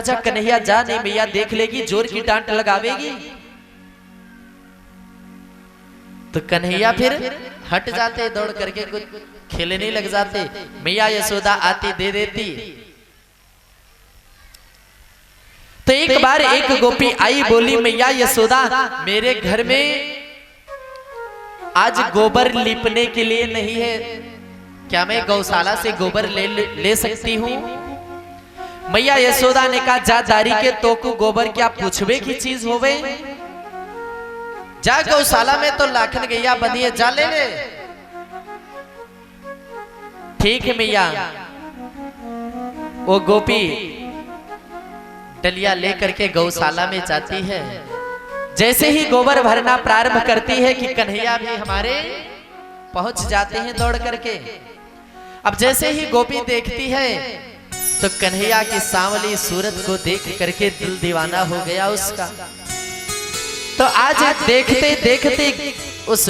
जा कन्हैया जा, नहीं मैया देख लेगी, जोर की डांट लगावेगी। तो कन्हैया फिर हट जाते, दौड़ करके कुछ खेलने लग जाते। मैया यशोदा आती दे देती। तो एक बार एक गोपी आई, बोली मैया यशोदा मेरे घर में आज गोबर लीपने के लिए नहीं है, क्या मैं गौशाला से गोबर ले सकती हूँ? मैया यशोदा ने कहा जा दारी के तो को गोबर क्या पूछवे की चीज होवे, जा गौशाला में तो लाखन गैया बनी है, जा ले ले। ठीक है मैया। वो गोपी डलिया लेकर के गौशाला में जाती है। जैसे ही गोबर भरना प्रारंभ करती है कि कन्हैया भी हमारे पहुंच जाते हैं दौड़ करके। अब जैसे ही गोपी देखती है तो कन्हैया की सांवली सूरत को देख करके दिल दीवाना हो गया उसका। तो आज देखते देखते उस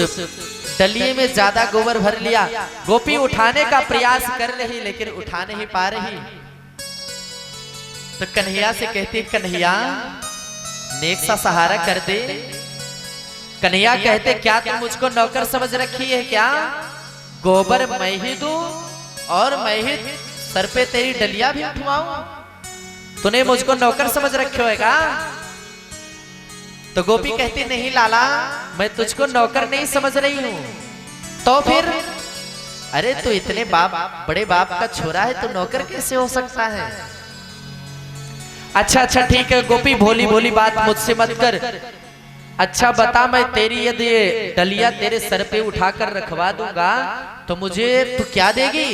डलिये में ज्यादा गोबर भर लिया। गोपी उठाने का प्रयास कर रही लेकिन उठा नहीं पा रही। तो कन्हैया से कहती कन्हैया नेक सा सहारा कर दे। कन्हैया कहते क्या तुम मुझको नौकर समझ रखी है क्या? गोबर मैं ही दूं और मैं ही सर पे तेरी डलिया भी उठवाऊं? तूने मुझको नौकर समझ रखे हो क्या? तो गोपी कहती नहीं लाला मैं तुझको नौकर नहीं समझ रही हूं। तो फिर अरे तू इतने बड़े बाप का छोरा है, तो नौकर कैसे हो सकता है? अच्छा अच्छा ठीक है गोपी, भोली भोली बात मुझसे मत कर। अच्छा बता, मैं तेरी यदि डलिया तेरे सर पे उठाकर रखवा दूंगा तो मुझे तू क्या देगी?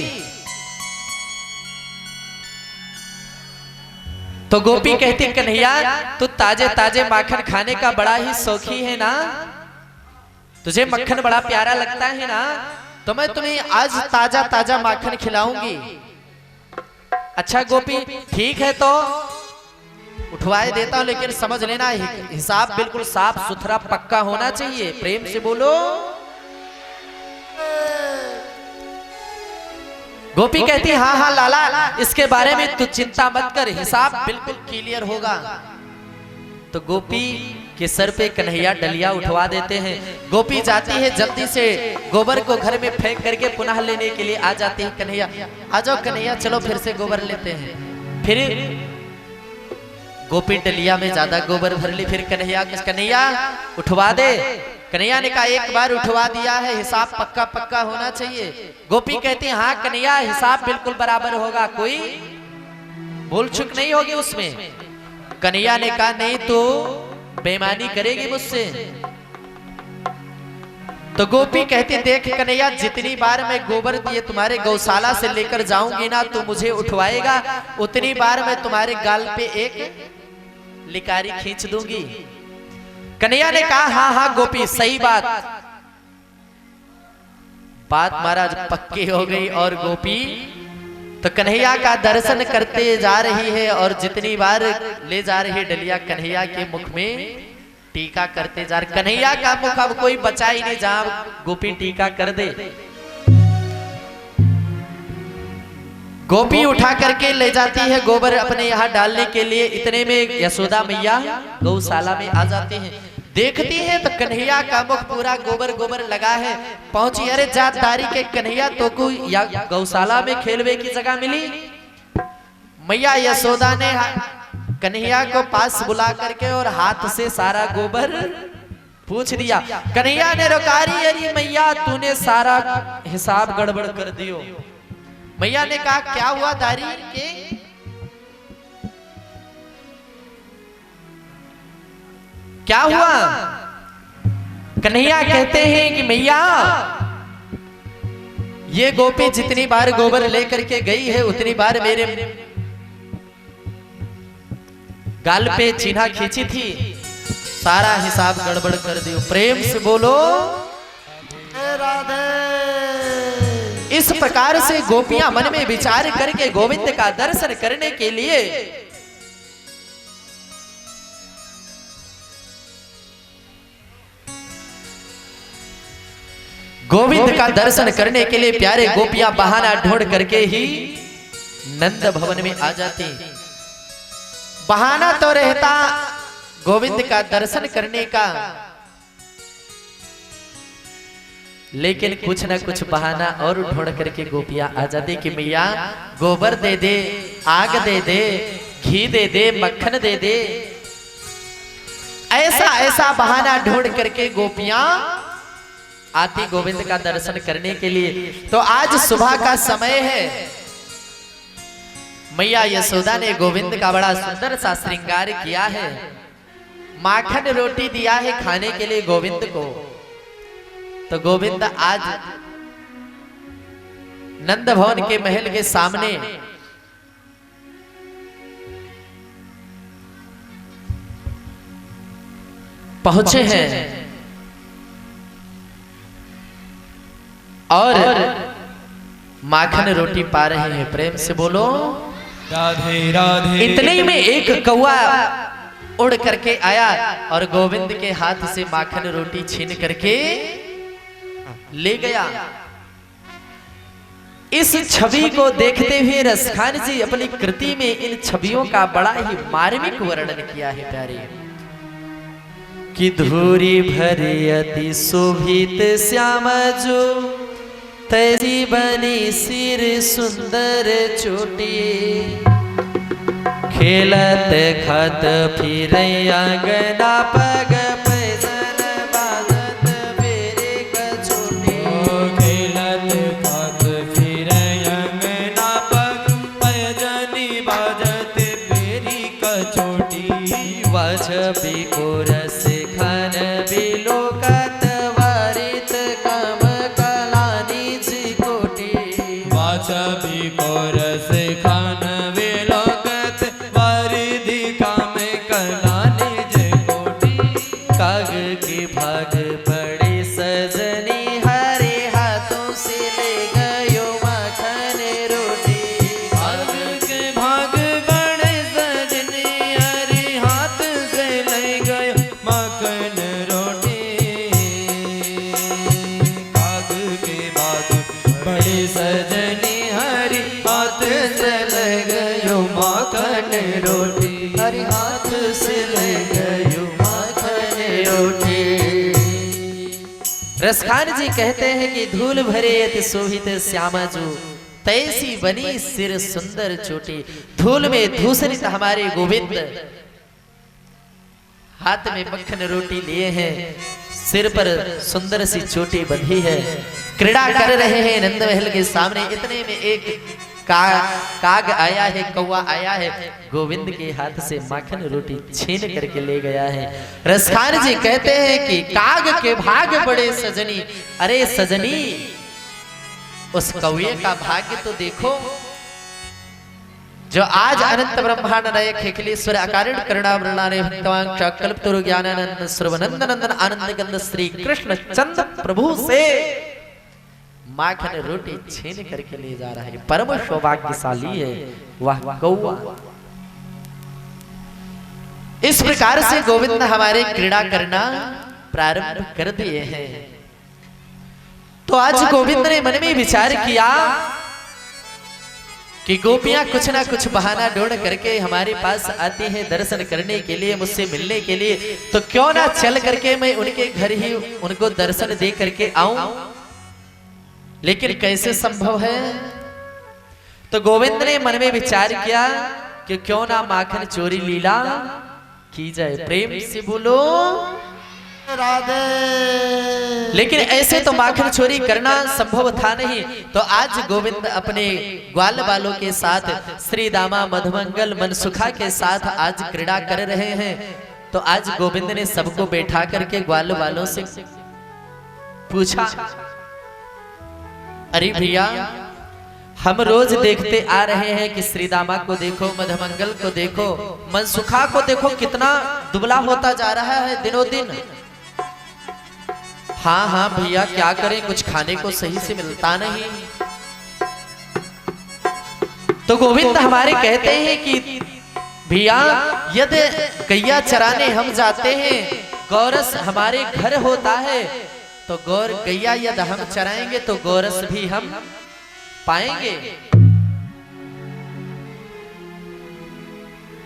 तो गोपी कहती कन्हैया तू ताजे ताजे माखन खाने का बड़ा ही शौकी है ना, तुझे मक्खन बड़ा प्यारा लगता है ना, तो मैं तुम्हें आज ताजा ताजा माखन खिलाऊंगी। अच्छा गोपी ठीक है, तो उठवाए देता हूं, लेकिन समझ लेना हिसाब बिल्कुल साफ सुथरा पक्का होना चाहिए। प्रेम से बोलो। गोपी कहती हाँ हाँ लाला इसके बारे में तू चिंता मत कर, हिसाब बिल्कुल क्लियर होगा। तो गोपी के सर पे कन्हैया डलिया उठवा देते हैं। गोपी जाती है जल्दी से गोबर को घर में फेंक करके पुनः लेने के लिए आ जाती है। कन्हैया आ जाओ कन्हैया, चलो फिर से गोबर लेते हैं। फिर गोपी डलिया में ज्यादा गोबर भर ली। फिर कन्हैया उठवा दे। कन्हैया ने कहा एक बार उठवा दिया है, हिसाब पक्का पक्का होना चाहिए। गोपी कहती हाँ कन्हैया हिसाब बिल्कुल बराबर होगा, कोई भूल चूक नहीं होगी उसमें। कन्हैया ने कहा नहीं तो बेईमानी करेगी मुझसे। तो गोपी कहती देख कन्हैया जितनी बार मैं गोबर दिए तुम्हारे गौशाला से लेकर जाऊंगी ना तो मुझे उठवाएगा, उतनी बार मैं तुम्हारे गाल पे एक लिकारी खींच दूंगी। कन्हैया ने कहा हाँ हाँ गोपी सही बात महाराज पक्की हो गई। और गोपी तो कन्हैया का दर्शन करते जा रही है और जितनी बार ले जा रही डलिया कन्हैया के मुख में टीका करते जा रहे। कन्हैया का मुख अब कोई बचा ही नहीं जहां गोपी टीका कर दे। गोपी उठा करके ले जाती है गोबर अपने यहाँ डालने के लिए। इतने में यशोदा मैया गौशाला में आ जाती हैं। देखती है तो कन्हैया का मुख पूरा गोबर गोबर लगा है। पहुंची अरे जात दारी के कन्हैया तो को या गौशाला में खेलवे की जगह मिली। मैया यशोदा ने कन्हैया को पास बुला करके और हाथ से सारा गोबर पूछ दिया। कन्हैया ने रोकारी अरे मैया तूने सारा हिसाब गड़बड़ कर दियो। मैया ने कहा क्या हुआ दारी के? क्या हुआ? कन्हैया कहते हैं कि मैया ये गोपी जितनी बार गोबर लेकर के गई है उतनी बार मेरे गाल पे चिन्हा खींची थी, सारा हिसाब गड़बड़ कर दियो। प्रेम से बोलो राधे। इस प्रकार से गोपियां मन में विचार करके गोविंद का दर्शन करने के लिए प्यारे गोपियां बहाना ढूंढ करके ही नंद भवन में आ जाती। बहाना तो रहता गोविंद का दर्शन करने का, लेकिन कुछ ना कुछ बहाना और ढूंढ करके गोपियां आ जाती कि मैया गोबर दे दे, आग दे दे, घी दे दे, मक्खन दे दे। ऐसा ऐसा बहाना ढूंढ करके गोपियां आती गोविंद का दर्शन करने के लिए। तो आज सुबह का समय है, मैया यशोदा ने गोविंद का बड़ा सुंदर सा श्रृंगार किया है, माखन रोटी दिया है खाने के लिए गोविंद को। तो गोविंद आज नंद भवन के महल के सामने पहुंचे हैं और माखन रोटी पा रहे हैं। प्रेम से बोलो राधे राधे। इतने में एक कौवा उड़ करके आया और गोविंद के हाथ से माखन रोटी छीन करके ले गया। इस छवि को देखते हुए रसखान जी अपनी कृति में इन छवियों का बड़ा ही मार्मिक वर्णन किया है प्यारे। कि धूरी भरी अति शोभित श्याम जो तैसी बनी सिर सुंदर चोटी, खेलत खत फिर अंगना पग पैदल बाजत बेरे कछोटी। खेलत खत फिर अंगना पग पैजनी बाजत बेरी कछोटी। वज बिकोर से खन बिलोकत वारित कम कलानी जी कोटी। वाच बिकोर से खान विलोकत वारिधि काम कलानी जे कोटी। काग के भाग पड़े सजनी हरे हाथों से ले गयो माखन रोटी। भाग के भाग बड़े सजनी हरि हाथ से ले गयो माखन रोटी। काग के भाग बड़े सजनी हरि हाथ से ले गयो माखन रोटी। हरि हाथ से ले गयो माखन रोटी। रसखान जी कहते हैं कि धूल भरे अति शोभित श्यामा जो तैसी बनी सिर सुंदर चोटी। धूल में धूसरित हमारे गोविंद हाथ में मक्खन रोटी लिए हैं, सिर पर सुंदर सी चोटी बंधी है, क्रीड़ा कर रहे हैं नंद महल के सामने। इतने में एक काग आया है, कौवा आया है, गोविंद के हाथ से माखन रोटी छीन करके ले गया है। रसखान जी कहते हैं कि काग के भाग बड़े सजनी। अरे सजनी, उस कौवे का भाग्य तो देखो जो आज अनंत ब्रह्मांड नायक अखिलेश्वर अकारण करुणामृणालय भक्तवान कल्पतरु ज्ञानानंद सर्वनंद नंदन आनंद गंध श्री कृष्ण चंद्र प्रभु से माखन रोटी छीन करके ले जा रहा है। परम सौभाग्यशाली है वह कौवा। इस प्रकार से गोविंद हमारे क्रीड़ा करना प्रारंभ कर दिए हैं। तो आज गोविंद ने मन में विचार किया कि गोपियां कुछ ना कुछ बहाना ढूंढ करके हमारे पास आती हैं दर्शन करने के लिए, मुझसे मिलने के लिए, तो क्यों ना चल करके मैं उनके घर ही उनको दर्शन दे करके आऊं। लेकिन कैसे संभव है? तो गोविंद ने मन में विचार किया कि क्यों ना माखन चोरी लीला की जाए। प्रेम से बोलो राधे। लेकिन ऐसे तो माखन चोरी करना संभव था नहीं। तो आज गोविंद अपने ग्वाल बालों के साथ श्री दामा मधुमंगल मनसुखा के साथ आज क्रीड़ा कर रहे हैं। तो आज गोविंद ने सबको बैठा करके ग्वाल बालों से पूछा, अरे भैया, हम रोज देखते आ रहे हैं कि श्री दामा को देखो, मधुमंगल को देखो, मनसुखा को देखो, कितना दुबला होता जा रहा है दिनों दिन। हाँ हाँ भैया, क्या करें, कुछ खाने को सही से मिलता नहीं। तो गोविंद हमारे कहते हैं कि भैया, यदि गैया चराने हम जाते हैं, गौरस हमारे घर होता है, तो गौर गैया यदि हम चराएंगे तो गौरस भी हम पाएंगे।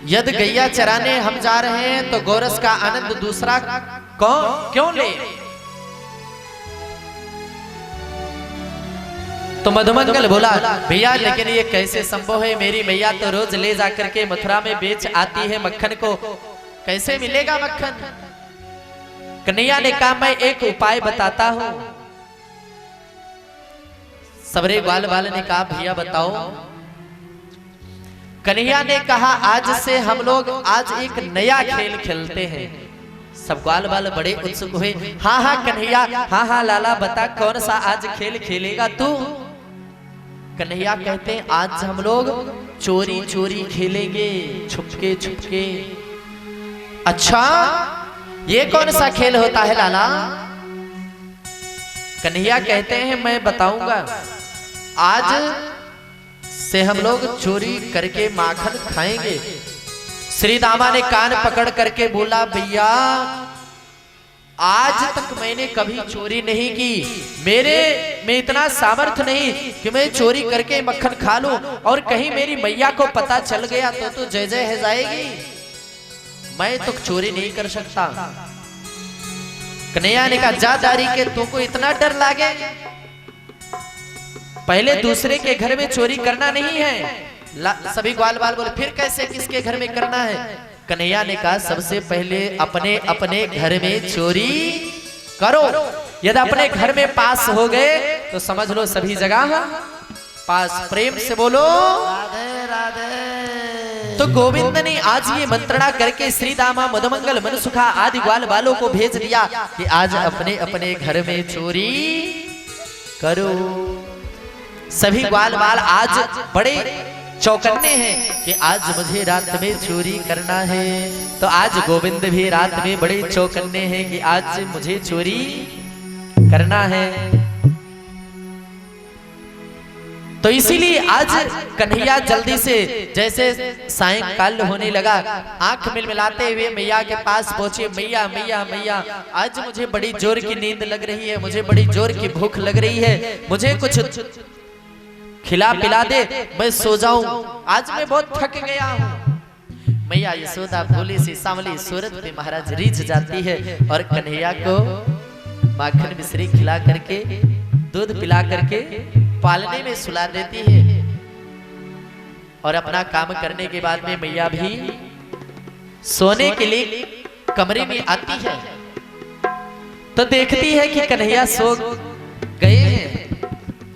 यदि गैया चराने हम जा रहे हैं तो गोरस का आनंद दूसरा कौन क्यों ले? तो मधुमंगल बोला भैया लेकिन ये कैसे संभव है, मेरी मैया तो रोज ले जाकर के मथुरा में बेच आती है मक्खन को, कैसे मिलेगा मक्खन? कन्हैया ने कहा मैं एक उपाय बताता हूं। सबरे ग्वाल वाले ने कहा भैया बताओ। कन्हैया ने कहा आज से हम लोग आज एक नया खेल खेलते हैं। सब ग्वाल वाले बड़े उत्सुक हुए। हाँ हाँ कन्हैया, हाँ हाँ लाला बता कौन सा आज खेल खेलेगा तू? कन्हैया कहते हैं आज हम लोग चोरी चोरी खेलेंगे, छुपके छुपके। अच्छा ये कौन सा खेल होता है लाला? कन्हैया कहते हैं मैं बताऊंगा। आज से हम लोग चोरी करके माखन खाएंगे। श्री दामा ने कान पकड़ करके बोला भैया आज तक मैंने कभी चोरी नहीं की, मेरे में इतना सामर्थ्य नहीं कि मैं चोरी करके मक्खन खा लूं, और कहीं मेरी मैया को पता चल गया तो जय जय है जाएगी। मैं तो चोरी नहीं कर सकता। कन्हैया ने कहा जा दारी के तुमको इतना डर लागे, पहले दूसरे के घर में चोरी करना नहीं है। सभी ग्वाल बाल बोले फिर कैसे किसके घर में करना है? कन्हैया ने कहा सबसे पहले अपने अपने घर में चोरी करो। यदि अपने घर में पास हो गए तो समझ लो सभी जगह पास। प्रेम से बोलो राधे राधे। तो गोविंद ने आज ये मंत्रणा करके श्री दामा मधुमंगल मनसुखा आदि ग्वाल बालों को भेज दिया कि आज अपने अपने घर में चोरी करो। सभी ग्वाल बाल आज बड़े चौकन्ने हैं कि आज मुझे रात में चोरी करना है। तो आज गोविंद भी रात में बड़े चौकन्ने हैं कि आज मुझे चोरी करना है। तो इसीलिए आज कन्हैया जल्दी से जैसे सायंकाल होने लगा आंख मिलमिलाते हुए मैया के पास पहुंचे। मैया मैया मैया आज मुझे बड़ी जोर की नींद लग रही है, मुझे बड़ी जोर की भूख लग रही है, मुझे कुछ खिला पिला दे मैं सो जाऊं, आज मैं बहुत थक गया हूं। मैया यशोदा भोली सी सांवली सूरत पे महाराज रीझ जाती है और कन्हैया को माखन मिश्री खिला करके दूध पिला करके पालने में सुला देती है। और अपना काम करने के बाद में मैया भी सोने के लिए कमरे में आती है तो देखती है कि कन्हैया सो गए हैं,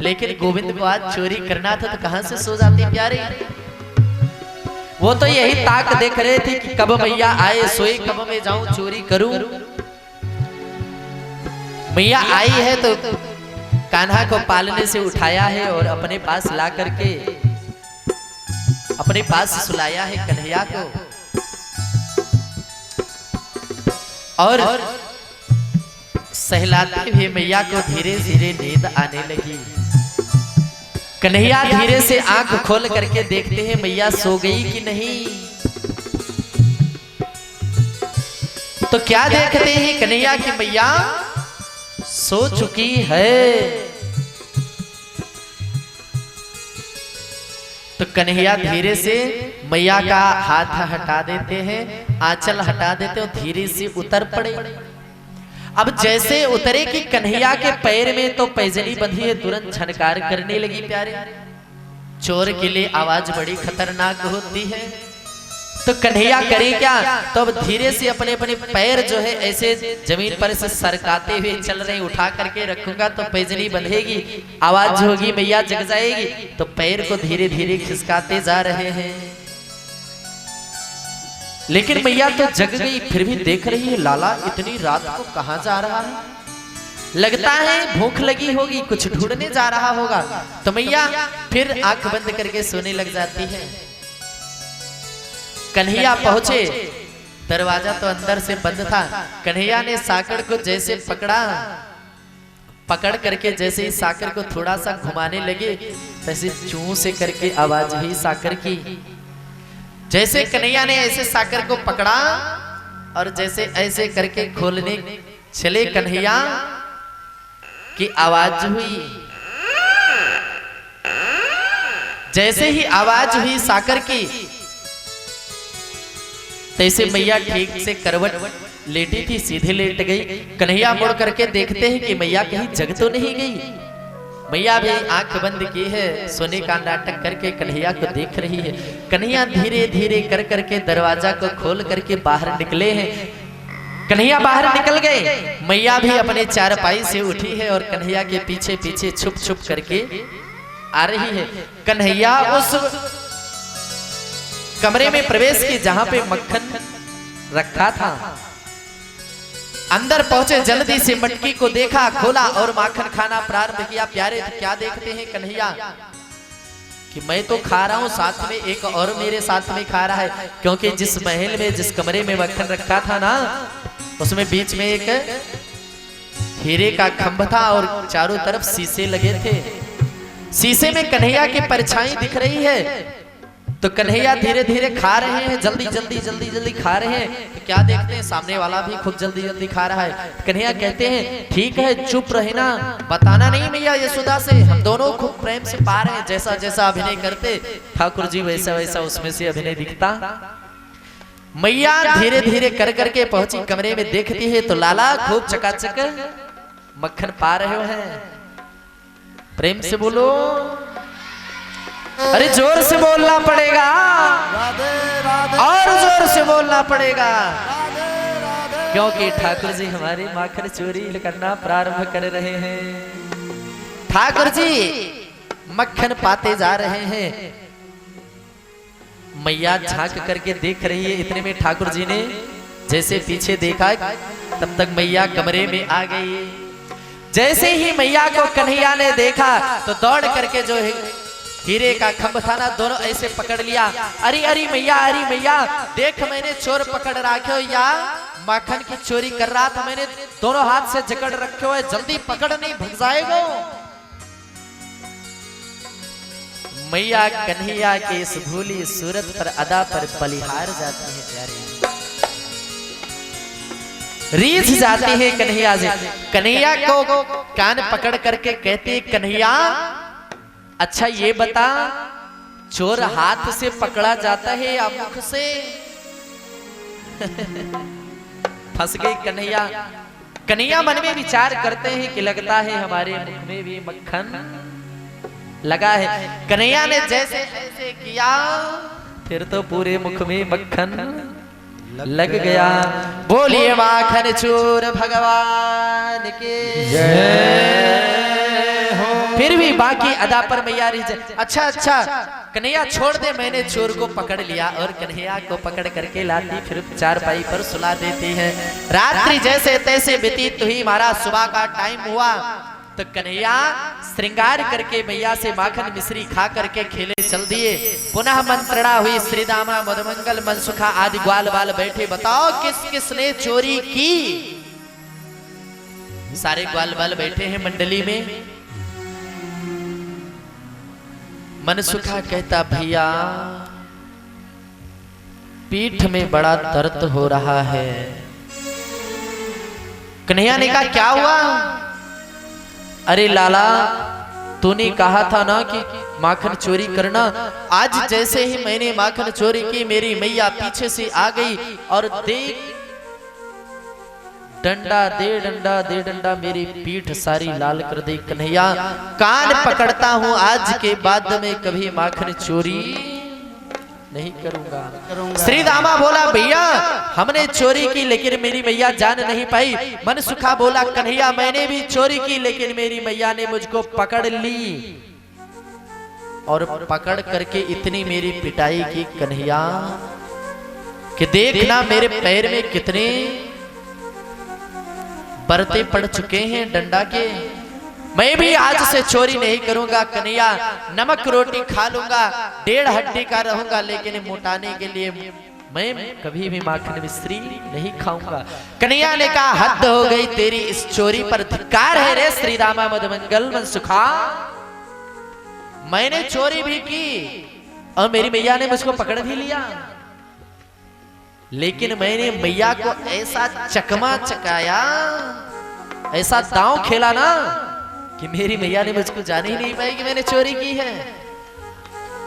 लेकिन गोविंद को आज चोरी करना था तो कहां से सो जाते प्यारे। वो तो यही ताक देख रहे थे कि कब मैया आए सोए, कब मैं जाऊं चोरी करूं। मैया आई है तो कान्हा को पालने से उठाया है और अपने पास ला करके अपने पास सुलाया है कन्हैया को। और सहलाते हुए मैया को धीरे धीरे नींद आने लगी। कन्हैया धीरे से आंख खोल करके देखते हैं मैया सो गई कि नहीं। तो क्या देखते हैं कन्हैया की मैया सो चुकी है। तो कन्हैया धीरे से मैया का हाथ हटा देते हैं, आंचल हटा देते हैं, धीरे से उतर पड़े। अब जैसे उतरे कि कन्हैया के पैर में तो पैजनी बंधी है, तुरंत झनकार करने लगी प्यारे। चोर के लिए आवाज बड़ी खतरनाक होती है। तो कन्हैया करे क्या? तो अब धीरे से अपने अपने पैर जो है ऐसे जमीन पर से सरकाते हुए चल रहे, उठा करके रखूंगा तो पैजनी बंधेगी, आवाज होगी मैया जग जाएगी। तो पैर को धीरे धीरे खिसकाते जा रहे हैं, लेकिन मैया तो जग गई, फिर भी देख रही है लाला इतनी रात को कहां जा रहा है। लगता है भूख लगी होगी, कुछ ढूंढने जा रहा होगा। तो मैया फिर आंख बंद करके सोने लग जाती है। कन्हैया पहुंचे, दरवाजा तो अंदर से बंद था। कन्हैया ने साकड़ को जैसे पकड़ा, पकड़ करके जैसे ही साकड़ को थोड़ा सा घुमाने लगे तैसे चूं से करके आवाज हुई साकड़ की। जैसे कन्हैया ने ऐसे साकर को पकड़ा और जैसे ऐसे करके खोलने चले कन्हैया की आवाज हुई। जैसे ही आवाज हुई साकर की तैसे मैया ठीक से करवट लेटी थी, सीधे लेट गई। कन्हैया मुड़ करके देखते हैं कि मैया कहीं जग तो नहीं गई। मैया भी आंख बंद की है, सोने का नाटक करके कन्हैया को देख रही है। कन्हैया धीरे धीरे कर करके दरवाजा को खोल करके बाहर निकले हैं। कन्हैया बाहर निकल गए, मैया भी अपने चारपाई से उठी है और कन्हैया के पीछे पीछे छुप छुप करके आ रही है। कन्हैया उस कमरे में प्रवेश की जहां पे मक्खन रखा था, अंदर पहुंचे, जल्दी से मटकी को देखा, खोला और माखन खाना प्रारंभ किया। प्यारे क्या देखते हैं कन्हैया कि मैं तो खा रहा हूं, साथ में एक और मेरे साथ में खा रहा है। क्योंकि जिस महल में, जिस कमरे में मक्खन रखा था ना, उसमें बीच में एक हीरे का खंभ था और चारों तरफ शीशे लगे थे। शीशे में कन्हैया की परछाई दिख रही है। तो कन्हैया धीरे धीरे खा रहे हैं, जल्दी जल्दी जल्दी जल्दी खा रहे हैं। तो क्या देखते हैं, सामने वाला भी खूब जल्दी जल्दी खा रहा है। कन्हैया कहते हैं ठीक है, चुप रहना, बताना नहीं मैया यशोदा से, हम दोनों खूब प्रेम से पा रहे हैं। जैसा जैसा अभिनय करते ठाकुर जी, वैसा वैसा उसमें से अभिनय दिखता। मैया धीरे धीरे कर करके पहुंची कमरे में, देखती है तो लाला खूब चकाचक मक्खन पा रहे हैं। प्रेम से बोलो, अरे जोर से बोलना पड़ेगा, और जोर से बोलना पड़ेगा, क्योंकि ठाकुर जी हमारे माखन चोरी करना प्रारंभ कर रहे हैं। ठाकुर जी मक्खन पाते जा रहे हैं। मैया झांक करके देख रही है। इतने में ठाकुर जी ने जैसे पीछे देखा, तब तक मैया कमरे में आ गई। जैसे ही मैया को कन्हैया ने देखा तो दौड़ करके जो हीरे का खंभ था ना, दोनों ऐसे पकड़ लिया। अरे अरे मैया, अरे मैया, देख मैंने चोर पकड़ रखे, या माखन की चोरी कर रहा था, मैंने दोनों हाथ से जकड़ रखे हुए, जल्दी पकड़, नहीं भग जाएगा। मैया कन्हैया के इस भूली सूरत पर, अदा पर बलिहार जाती है। प्यारे रीझ जाते हैं कन्हैया से। कन्हैया को कान पकड़ करके कहते, कन्हैया अच्छा ये बता, चोर हाथ से पकड़ा जाता है या मुख से? फंस गई कन्हैया। कन्हैया मन में विचार करते हैं कि लगता है हमारे मुख में भी मक्खन लगा है। कन्हैया ने जैसे ऐसे किया, फिर तो पूरे मुख में मक्खन लग गया। बोलिए माखन चोर भगवान के जय। फिर भी बाकी अदा पर मैया रही। अच्छा अच्छा कन्हैया छोड़ दे, मैंने चोर को पकड़ लिया। और कन्हैया को पकड़ करके लाती, फिर चारपाई पर सुला देती है। रात्रि जैसे तैसे व्यतीत हुई, महाराज सुबह का टाइम हुआ तो कन्हैया श्रृंगार करके मैया से माखन मिश्री खा करके खेले चल दिए। पुनः मंत्रणा हुई, श्रीदामा मधुमंगल मनसुखा आदि ग्वाल बाल बैठे, बताओ किस किसने चोरी की। सारे ग्वाल बाल बैठे हैं मंडली में। मनसुखा कहता, भैया पीठ में बड़ा दर्द हो रहा है। कन्हैया ने कहा क्या हुआ? अरे लाला, तूने कहा था ना कि माखन चोरी करना। आज जैसे ही मैंने माखन चोरी की, मेरी मैया पीछे से आ गई और देख, डंडा दे डंडा, मेरी पीठ सारी लाल कर दी। कन्हैया कान पकड़ता हूं, आज के बाद में कभी माखन चोरी नहीं करूंगा। श्रीदामा बोला, भैया हमने चोरी की लेकिन मेरी मैया जान नहीं पाई। मनसुखा बोला, कन्हैया मैंने भी चोरी की लेकिन मेरी मैया ने मुझको पकड़ ली, और पकड़ करके इतनी मेरी पिटाई की कन्हैया कि देखना मेरे पैर में कितने बरते पड़ चुके हैं डंडा के। मैं भी आज से चोरी नहीं करूंगा कन्हैया, नमक रोटी खा लूंगा, 1.5 हड्डी का रहूंगा, लेकिन मोटाने के लिए मैं कभी भी माखन मिश्री नहीं खाऊंगा। कन्हैया ने कहा, हद हो गई तेरी इस चोरी पर, धिक्कार है रे श्रीदामा मधुमंगल मनसुखा। मैंने चोरी भी की और मेरी मैया ने मुझको पकड़ भी लिया, लेकिन मैंने मैया को ऐसा चकमा चकाया, ऐसा दांव खेला ना कि मेरी मैया ने मुझको जान ही नहीं पाई कि मैंने चोरी की है।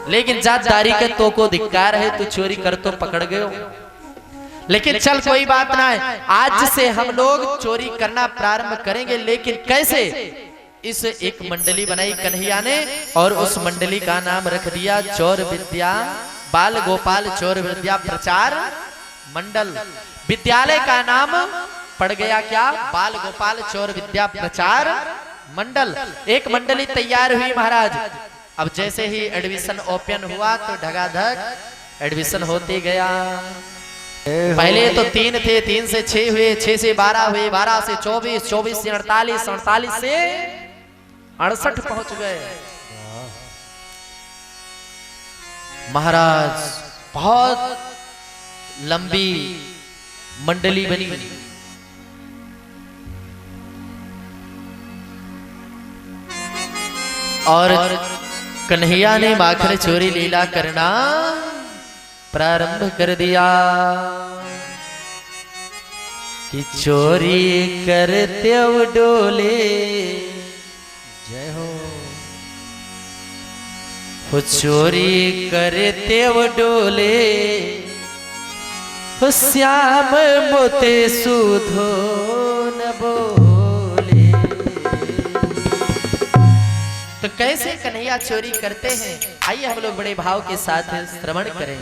लेकिन जातदारी के तो को धिक्कार है, तू चोरी कर तो पकड़ गयो। लेकिन चल कोई बात ना है, आज से हम लोग चोरी करना प्रारंभ करेंगे। लेकिन कैसे? इस एक मंडली बनाई कन्हैया ने और उस मंडली का नाम रख दिया चोर विद्या बाल गोपाल चोर विद्या प्रचार मंडल। विद्यालय का नाम पड़ गया क्या? बाल गोपाल चोर विद्या प्रचार मंडल। एक मंडली तैयार हुई महाराज। अब जैसे ही एडमिशन ओपन हुआ तो ढगाधक एडमिशन होते गया। पहले तो 3 थे, 3 से 6 हुए, 6 से 12 हुए, 12 से 24, 24 से 48, 48 से 68 पहुंच गए। महाराज बहुत लंबी मंडली बनी। और कन्हैया ने माखन चोरी लीला करना प्रारंभ कर दिया कि चोरी करते वो डोले जय हो चोरी करते वो डोले हो श्याम मोते सुधो न बोले। तो कैसे कन्हैया चोरी करते हैं, आइए हम लोग बड़े भाव के साथ श्रवण करें।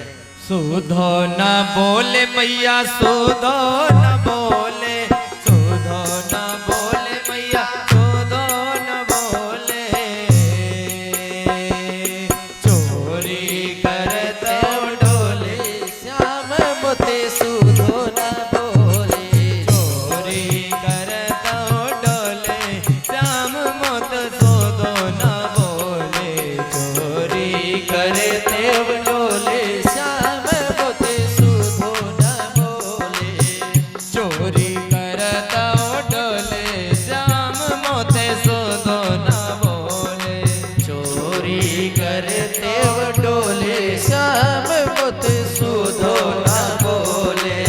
सुधो न बोले मैया सुधो न बोले, सुधो न बोले मैया सुधो न बोले। चोरी करते डोले श्याम मोते सुधो न बोले। चोरी करते डोले श्याम मोत सुधो न बोले। चोरी करते डोले श्याम मोते सुधो न बोले। चोरी करता डोले श्याम मोते सुधो न बोले। चोरी करते वो डोले श्याम मोते सुधो न बोले।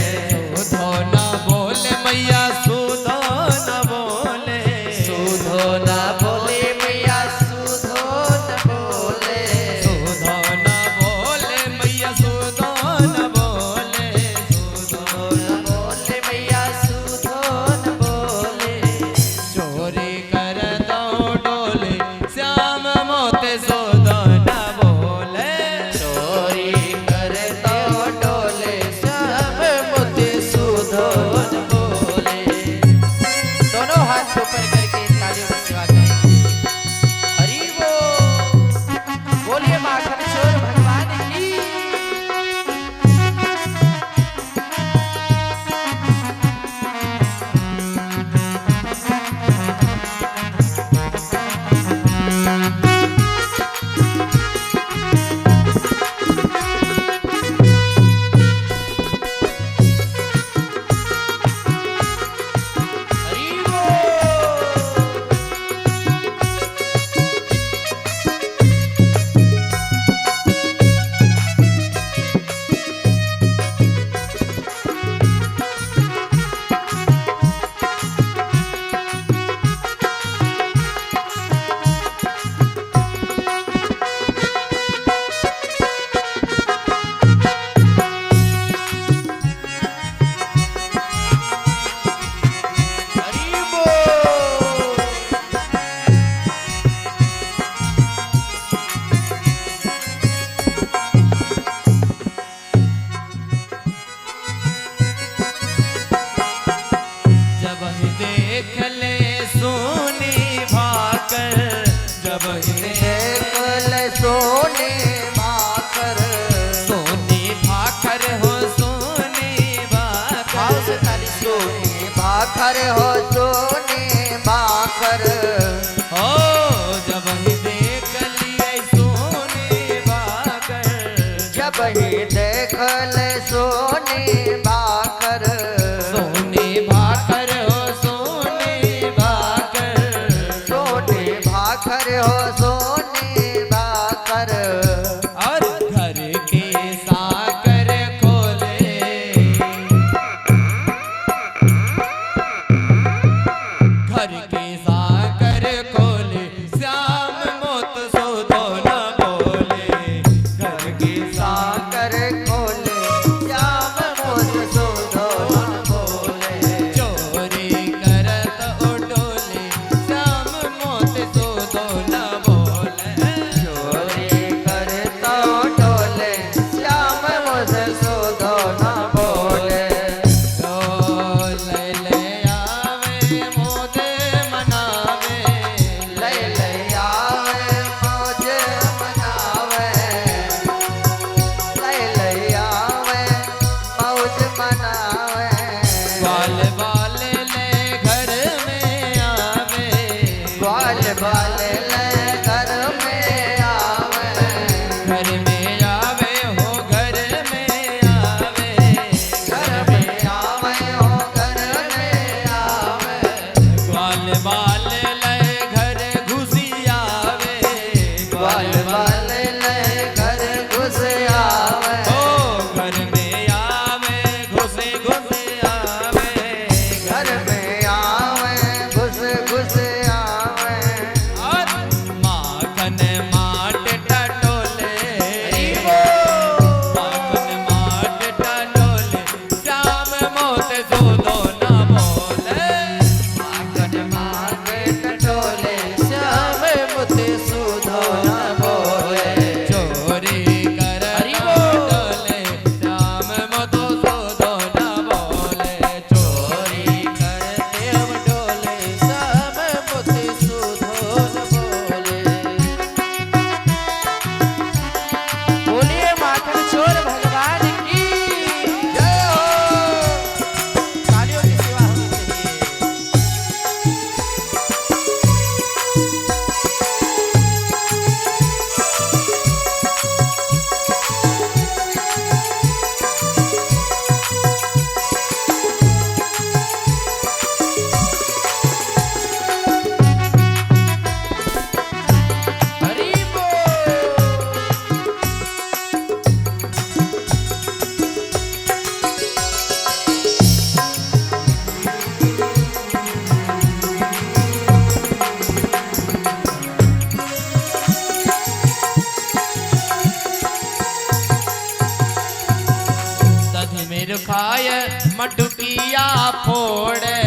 मटुकिया फोड़े,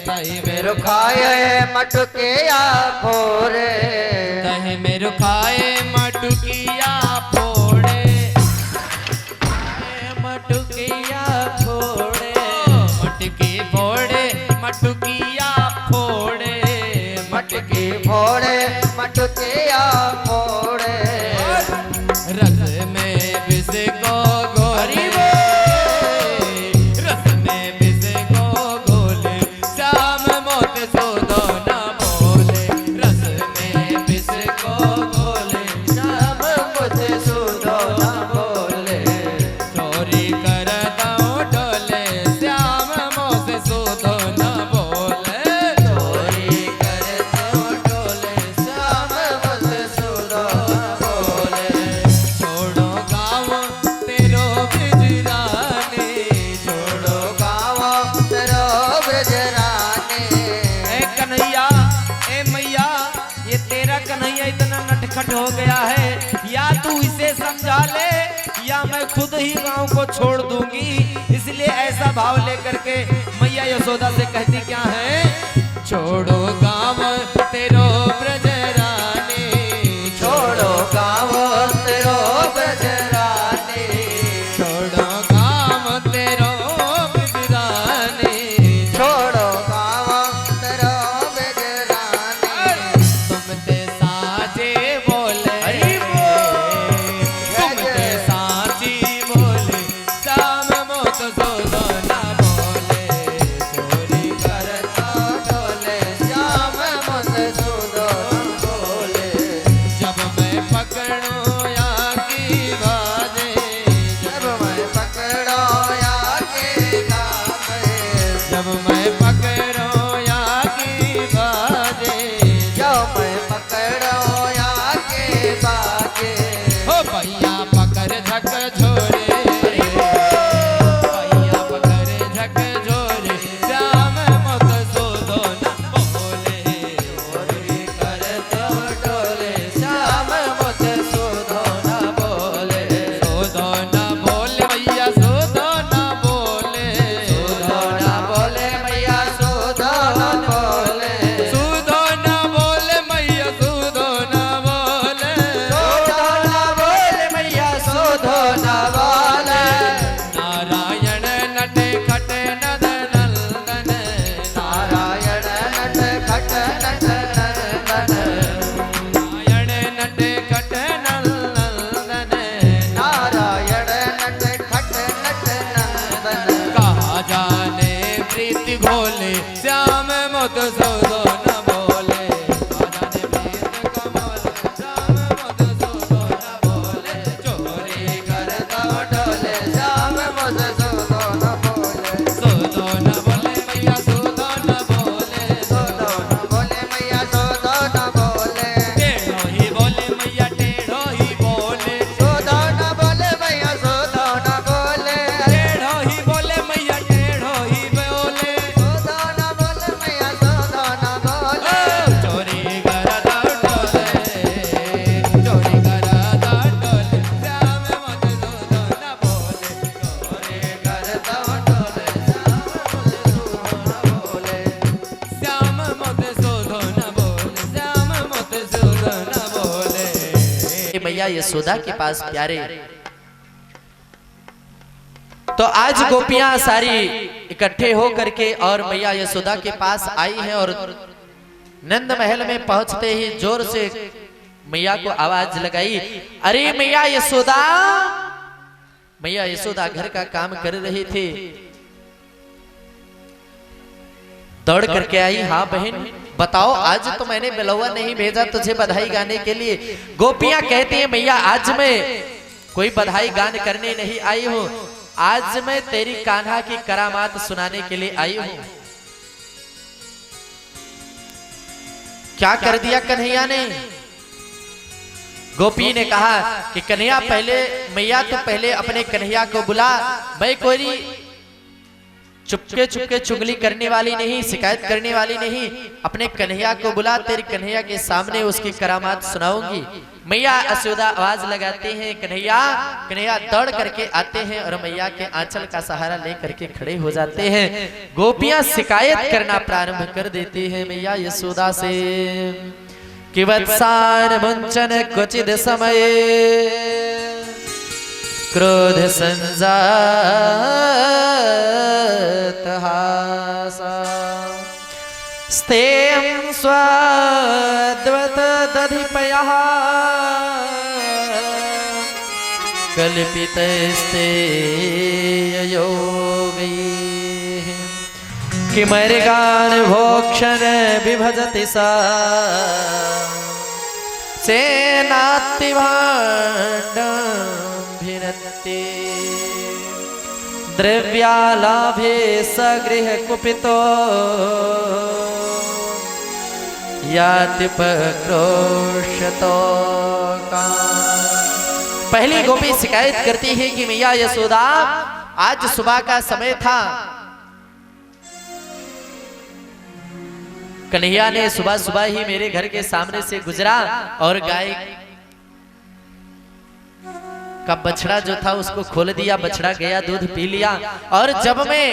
दही में रुखाए मटुकिया फोड़े, दही में रुखाए मटुकिया फोड़े, मटुकिया फोड़े, मटकी फोड़े मटुकिया फोड़े, मटकी फोड़े मटुकिया फोड़े, रस में विष को घोले, रस में विष को घोले, श्याम मोत सुधो न बोले, रस में विष को घोले, श्याम मोत सुधो न बोले, चोरी करता डोले, श्याम मोत सुधो न बोले, चोरी करते डोले, श्याम मोत सुधो न बोले, छोड़ो गाँव तेरो बिजराने, छोड़ो गाँव तेरो ब्रजराने, ए कन्हैया, ए मैया, ये तेरा कन्हैया इतना नटखट हो गया है, या तू इसे समझा ले या मैं खुद ही गांव को छोड़ दूंगी। इसलिए ऐसा भाव लेकर के मैया यशोदा से कहती क्या है, छोड़ो गांव तेरो ब्रजराने, छोड़ो गाँव तेरो ब्रजराने, छोड़ो गांव तेरो बिजराने, छोड़ो गाँव तेरो ब्रजराने, तुम ते साचे बोले, तुम ते साची बोले, श्याम मोत सुधो न बोले, चोरी करता डोले, श्याम मोत सुधो न बोले, जब मैं पकड़ो या की बाजे, जब मैं पकड़ो या के गावे, जब मैं पकड़ो या की बाजे, जब मैं पकड़ो या के बाजे, हो भैया पकड़ झक झोरे, भैया पकड़ झक झोरे, श्याम मोत सुधो न बोले, चोरी करते डोले, श्याम मोत सुधो न बोले, सुधो न बोले भैया सुधो न बोले, सुधो न बोले मैया सुधो न बोले, सुधो न बोले मैया सुधो न बोले, सुधो न बोले मैया सुधो न बोले, नारायण नटे खट नद नंदन, नारायण नट खट नट नंदन, नारायण नटे खट नंदन, नारायण नट खट नट नंदन, कहा जाने प्रीति घोले, श्याम मोत सुधो न बोले, कहा जाने प्रीति कमल, श्याम मोत सुधो न बोले, चोरी करता डोले, श्याम मोत सुधो न बोले, सुधो न बोले मैया सुधो न बोले, सुधो न बोले मैया सुधो न बोले, टेढ़ो ही बोले मैया टेढ़ो ही बोले, सुधो न बोले मैया सुधो न बोले, टेढ़ो ही बोले मैया टेढ़ो ही बोले, सुधो न बोले मैया सुधो न बोले, चोरी करता डोले, चोरी करता डोले, श्याम मोत सुधो न बोले, चोरी करता डोले, श्याम मोत सुधो न बोले, श्याम मोत सुधो न बोले। मैया यशोदा के पास प्यारे। तो आज गोपियां सारी इकट्ठे हो करके और मैया यशोदा के पास आई हैं और नंद महल में पहुंचते ही जोर से मैया को आवाज लगाई, अरे मैया यशोदा। मैया यशोदा घर का काम कर रही थी, दौड़ करके आई, हाँ बहन बताओ, आज तो मैंने बिलौवा नहीं भेजा तुझे बधाई गाने के लिए। गोपियां कहती हैं मैया आज मैं कोई बधाई गान करने नहीं आई हूं, आज मैं तेरी कान्हा की करामात सुनाने के लिए आई हूं। क्या कर दिया कन्हैया ने? गोपी ने कहा कि कन्हैया पहले, मैया तो पहले अपने कन्हैया को बुला, मैं कोई चुपके चुपके चुगली करने वाली नहीं, शिकायत करने वाली नहीं। अपने कन्हैया को बुला, तेरे कन्हैया के सामने उसकी करामात सुनाऊंगी। मैया यशोदा आवाज लगाते हैं कन्हैया। कन्हैया दौड़ करके आते हैं और मैया के आंचल का सहारा लेकर के खड़े हो जाते हैं। गोपियां शिकायत करना प्रारंभ कर देती हैं मैया यशोदा से कि वत्सान मुंचन क्वचिद समय क्रोध संजात हासा स्तेयं स्वाद्वत दधिपयः कल्पितस्ते योगैः किमर्गान् भोक्षन् विभजति सा सेनातिभाण्डं द्रव्यालाभे सगृह कुपितो याति पक्रोशतो का। पहली गोपी शिकायत करती है कि मैया यशोदा आज सुबह का समय था, कन्हैया ने सुबह सुबह ही मेरे घर के सामने से गुजरा और गाय का बछड़ा जो था उसको खोल दिया। बछड़ा गया, दूध पी लिया। और जब मैं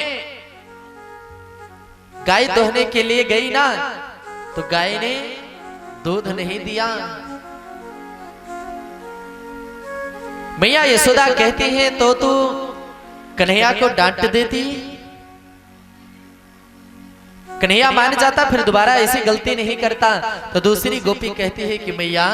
गाय दोहने के लिए गई ना तो गाय ने दूध नहीं दिया। मैया यशोदा कहती है तो तू कन्हैया को डांट देती, कन्हैया मान जाता, फिर दोबारा ऐसी गलती नहीं करता। तो दूसरी गोपी कहती है कि मैया